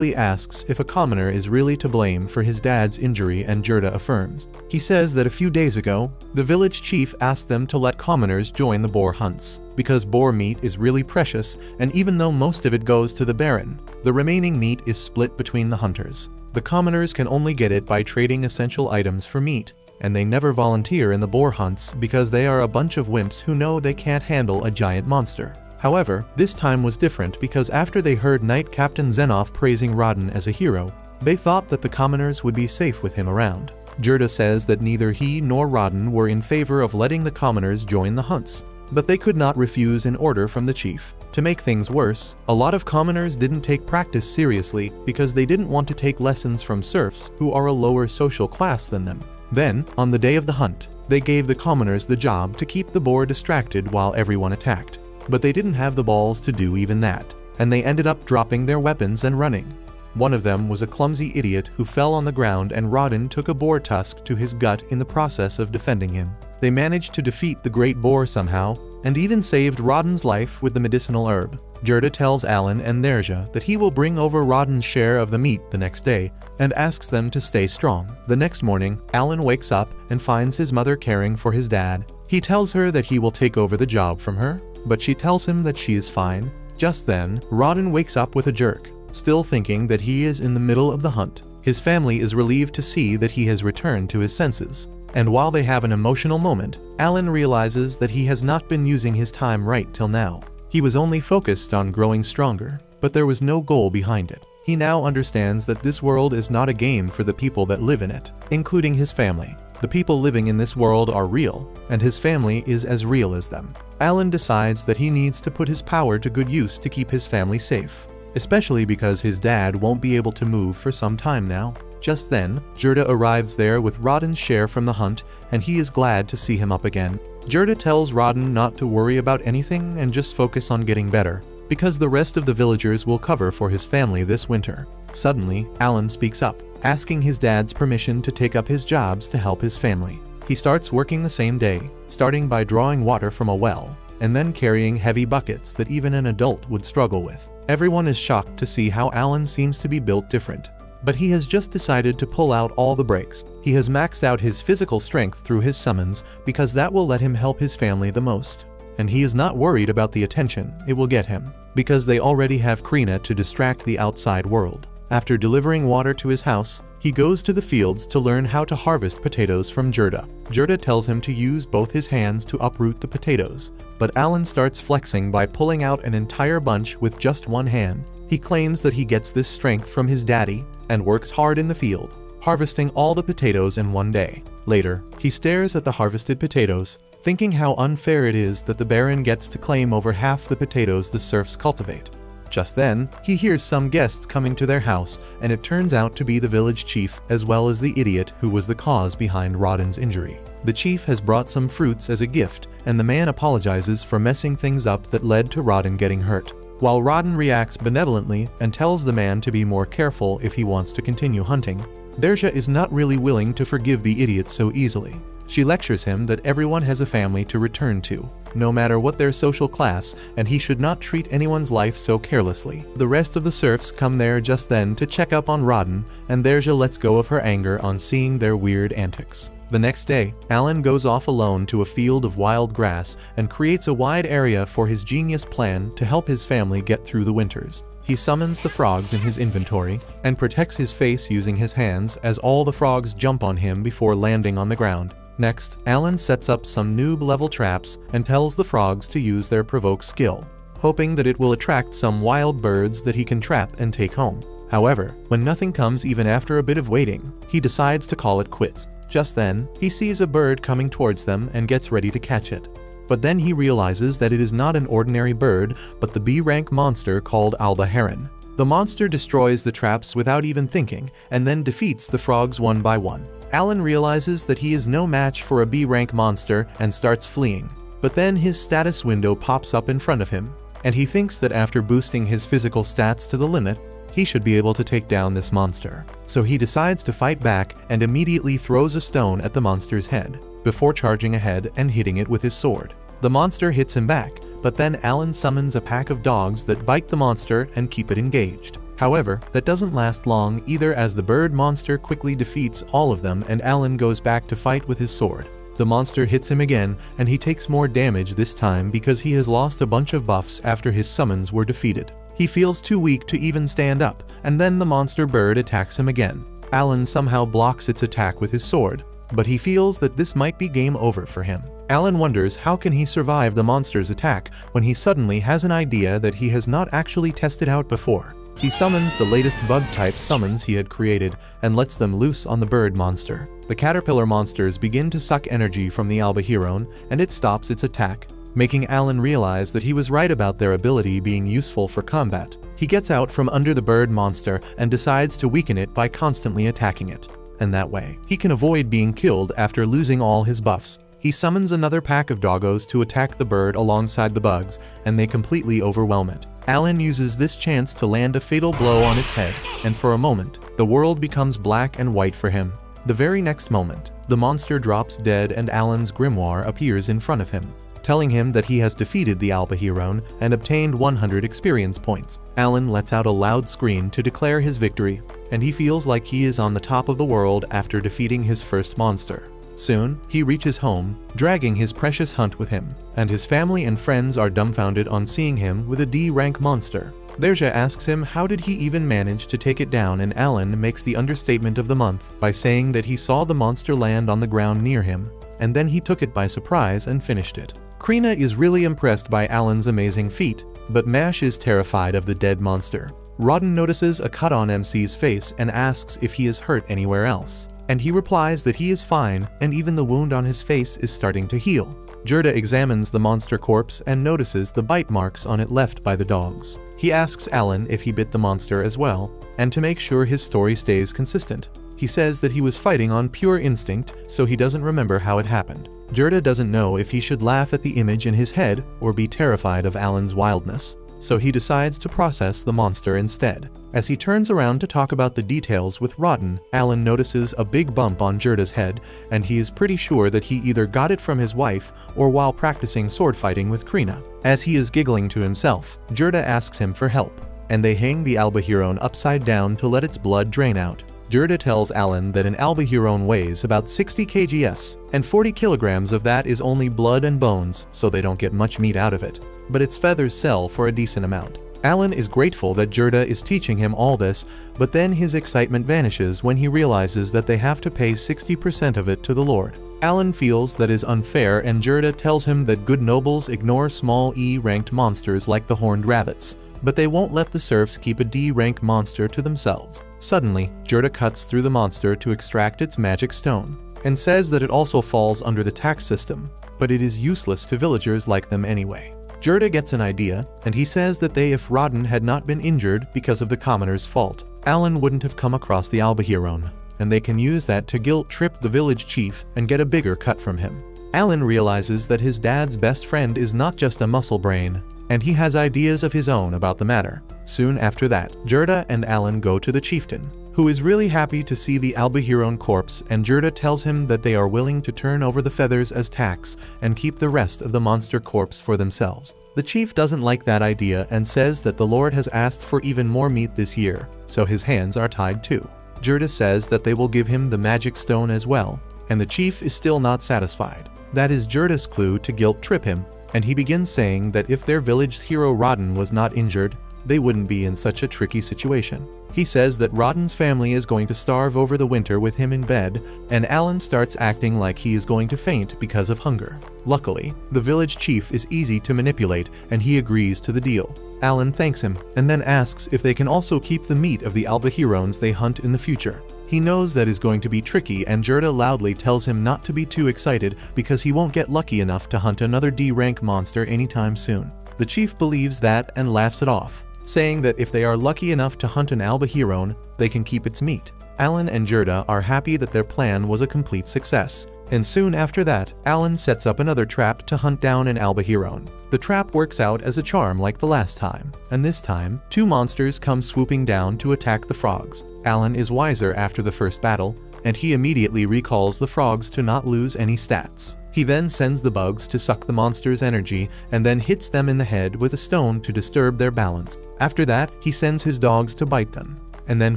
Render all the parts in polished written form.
He asks if a commoner is really to blame for his dad's injury, and Gerda affirms. He says that a few days ago, the village chief asked them to let commoners join the boar hunts, because boar meat is really precious, and even though most of it goes to the baron, the remaining meat is split between the hunters. The commoners can only get it by trading essential items for meat, and they never volunteer in the boar hunts because they are a bunch of wimps who know they can't handle a giant monster. However, this time was different because after they heard Knight Captain Zenoff praising Rodden as a hero, they thought that the commoners would be safe with him around. Gerda says that neither he nor Rodden were in favor of letting the commoners join the hunts, but they could not refuse an order from the chief. To make things worse, a lot of commoners didn't take practice seriously because they didn't want to take lessons from serfs who are a lower social class than them. Then, on the day of the hunt, they gave the commoners the job to keep the boar distracted while everyone attacked. But they didn't have the balls to do even that, and they ended up dropping their weapons and running. One of them was a clumsy idiot who fell on the ground, and Rodden took a boar tusk to his gut in the process of defending him. They managed to defeat the great boar somehow, and even saved Rodden's life with the medicinal herb. Gerda tells Alan and Nerja that he will bring over Rodden's share of the meat the next day, and asks them to stay strong. The next morning, Alan wakes up and finds his mother caring for his dad. He tells her that he will take over the job from her, but she tells him that she is fine. Just then, Rodden wakes up with a jerk, still thinking that he is in the middle of the hunt. His family is relieved to see that he has returned to his senses, and while they have an emotional moment, Alan realizes that he has not been using his time right till now. He was only focused on growing stronger, but there was no goal behind it. He now understands that this world is not a game for the people that live in it, including his family. The people living in this world are real, and his family is as real as them. Alan decides that he needs to put his power to good use to keep his family safe, especially because his dad won't be able to move for some time now. Just then, Gerda arrives there with Rodden's share from the hunt, and he is glad to see him up again. Gerda tells Rodden not to worry about anything and just focus on getting better, because the rest of the villagers will cover for his family this winter. Suddenly, Alan speaks up, asking his dad's permission to take up his jobs to help his family. He starts working the same day, starting by drawing water from a well, and then carrying heavy buckets that even an adult would struggle with. Everyone is shocked to see how Alan seems to be built different. But he has just decided to pull out all the brakes. He has maxed out his physical strength through his summons because that will let him help his family the most. And he is not worried about the attention it will get him, because they already have Krina to distract the outside world. After delivering water to his house, he goes to the fields to learn how to harvest potatoes from Gerda. Gerda tells him to use both his hands to uproot the potatoes, but Alan starts flexing by pulling out an entire bunch with just one hand. He claims that he gets this strength from his daddy and works hard in the field, harvesting all the potatoes in one day. Later, he stares at the harvested potatoes, thinking how unfair it is that the Baron gets to claim over half the potatoes the serfs cultivate. Just then, he hears some guests coming to their house, and it turns out to be the village chief as well as the idiot who was the cause behind Rodden's injury. The chief has brought some fruits as a gift, and the man apologizes for messing things up that led to Rodden getting hurt, while Rodden reacts benevolently and tells the man to be more careful if he wants to continue hunting. Nerja is not really willing to forgive the idiot so easily. She lectures him that everyone has a family to return to, no matter what their social class, and he should not treat anyone's life so carelessly. The rest of the serfs come there just then to check up on Rodden, and Nerja lets go of her anger on seeing their weird antics. The next day, Alan goes off alone to a field of wild grass and creates a wide area for his genius plan to help his family get through the winters. He summons the frogs in his inventory and protects his face using his hands as all the frogs jump on him before landing on the ground. Next, Alan sets up some noob-level traps and tells the frogs to use their provoke skill, hoping that it will attract some wild birds that he can trap and take home. However, when nothing comes even after a bit of waiting, he decides to call it quits. Just then, he sees a bird coming towards them and gets ready to catch it. But then he realizes that it is not an ordinary bird, but the B-rank monster called Alba Heron. The monster destroys the traps without even thinking, and then defeats the frogs one by one. Alan realizes that he is no match for a B-rank monster and starts fleeing. But then his status window pops up in front of him, and he thinks that after boosting his physical stats to the limit, he should be able to take down this monster. So he decides to fight back and immediately throws a stone at the monster's head, before charging ahead and hitting it with his sword. The monster hits him back, but then Alan summons a pack of dogs that bite the monster and keep it engaged. However, that doesn't last long either, as the bird monster quickly defeats all of them and Alan goes back to fight with his sword. The monster hits him again, and he takes more damage this time because he has lost a bunch of buffs after his summons were defeated. He feels too weak to even stand up, and then the monster bird attacks him again. Alan somehow blocks its attack with his sword, but he feels that this might be game over for him. Alan wonders how can he survive the monster's attack when he suddenly has an idea that he has not actually tested out before. He summons the latest bug-type summons he had created and lets them loose on the bird monster. The caterpillar monsters begin to suck energy from the Albahiron, and it stops its attack, making Alan realize that he was right about their ability being useful for combat. He gets out from under the bird monster and decides to weaken it by constantly attacking it. And that way, he can avoid being killed after losing all his buffs. He summons another pack of doggos to attack the bird alongside the bugs, and they completely overwhelm it. Alan uses this chance to land a fatal blow on its head, and for a moment, the world becomes black and white for him. The very next moment, the monster drops dead and Alan's grimoire appears in front of him, telling him that he has defeated the Albahiron and obtained 100 experience points. Alan lets out a loud scream to declare his victory, and he feels like he is on the top of the world after defeating his first monster. Soon, he reaches home, dragging his precious hunt with him, and his family and friends are dumbfounded on seeing him with a D-rank monster. Derja asks him how did he even manage to take it down, and Alan makes the understatement of the month by saying that he saw the monster land on the ground near him, and then he took it by surprise and finished it. Krina is really impressed by Alan's amazing feat, but Mash is terrified of the dead monster. Rodden notices a cut on MC's face and asks if he is hurt anywhere else, and he replies that he is fine and even the wound on his face is starting to heal. Gerda examines the monster corpse and notices the bite marks on it left by the dogs. He asks Alan if he bit the monster as well, and to make sure his story stays consistent, he says that he was fighting on pure instinct, so he doesn't remember how it happened. Gerda doesn't know if he should laugh at the image in his head or be terrified of Alan's wildness, so he decides to process the monster instead. As he turns around to talk about the details with Rodden, Alan notices a big bump on Gerda's head, and he is pretty sure that he either got it from his wife or while practicing sword fighting with Krina. As he is giggling to himself, Gerda asks him for help, and they hang the Albahiron upside down to let its blood drain out. Gerda tells Alan that an Albahiron weighs about 60 kgs, and 40 kilograms of that is only blood and bones, so they don't get much meat out of it. But its feathers sell for a decent amount. Alan is grateful that Gerda is teaching him all this, but then his excitement vanishes when he realizes that they have to pay 60% of it to the Lord. Alan feels that is unfair, and Gerda tells him that good nobles ignore small E-ranked monsters like the horned rabbits, but they won't let the serfs keep a D-rank monster to themselves. Suddenly, Gerda cuts through the monster to extract its magic stone, and says that it also falls under the tax system, but it is useless to villagers like them anyway. Gerda gets an idea, and he says that if Rodden had not been injured because of the commoner's fault, Alan wouldn't have come across the Albahiron, and they can use that to guilt-trip the village chief and get a bigger cut from him. Alan realizes that his dad's best friend is not just a muscle brain, and he has ideas of his own about the matter. Soon after that, Gerda and Alan go to the chieftain, who is really happy to see the Albahiron corpse, and Gerda tells him that they are willing to turn over the feathers as tax and keep the rest of the monster corpse for themselves. The chief doesn't like that idea and says that the Lord has asked for even more meat this year, so his hands are tied too. Gerda says that they will give him the magic stone as well, and the chief is still not satisfied. That is Gerda's clue to guilt-trip him, and he begins saying that if their village's hero Rodden was not injured, they wouldn't be in such a tricky situation. He says that Rodden's family is going to starve over the winter with him in bed, and Alan starts acting like he is going to faint because of hunger. Luckily, the village chief is easy to manipulate, and he agrees to the deal. Alan thanks him, and then asks if they can also keep the meat of the Albahirons they hunt in the future. He knows that is going to be tricky, and Gerda loudly tells him not to be too excited because he won't get lucky enough to hunt another D-rank monster anytime soon. The chief believes that and laughs it off, saying that if they are lucky enough to hunt an Albahiron, they can keep its meat. Alan and Gerda are happy that their plan was a complete success, and soon after that, Alan sets up another trap to hunt down an Albahiron. The trap works out as a charm like the last time, and this time, two monsters come swooping down to attack the frogs. Alan is wiser after the first battle, and he immediately recalls the frogs to not lose any stats. He then sends the bugs to suck the monster's energy and then hits them in the head with a stone to disturb their balance. After that, he sends his dogs to bite them, and then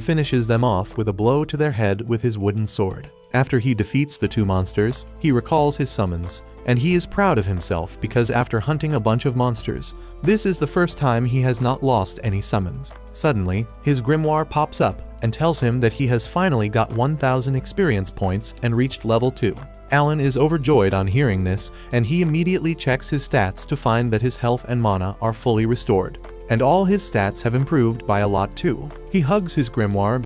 finishes them off with a blow to their head with his wooden sword. After he defeats the two monsters, he recalls his summons, and he is proud of himself because after hunting a bunch of monsters, this is the first time he has not lost any summons. Suddenly, his grimoire pops up and tells him that he has finally got 1000 experience points and reached level 2. Alan is overjoyed on hearing this, and he immediately checks his stats to find that his health and mana are fully restored, and all his stats have improved by a lot too. He hugs his grimoire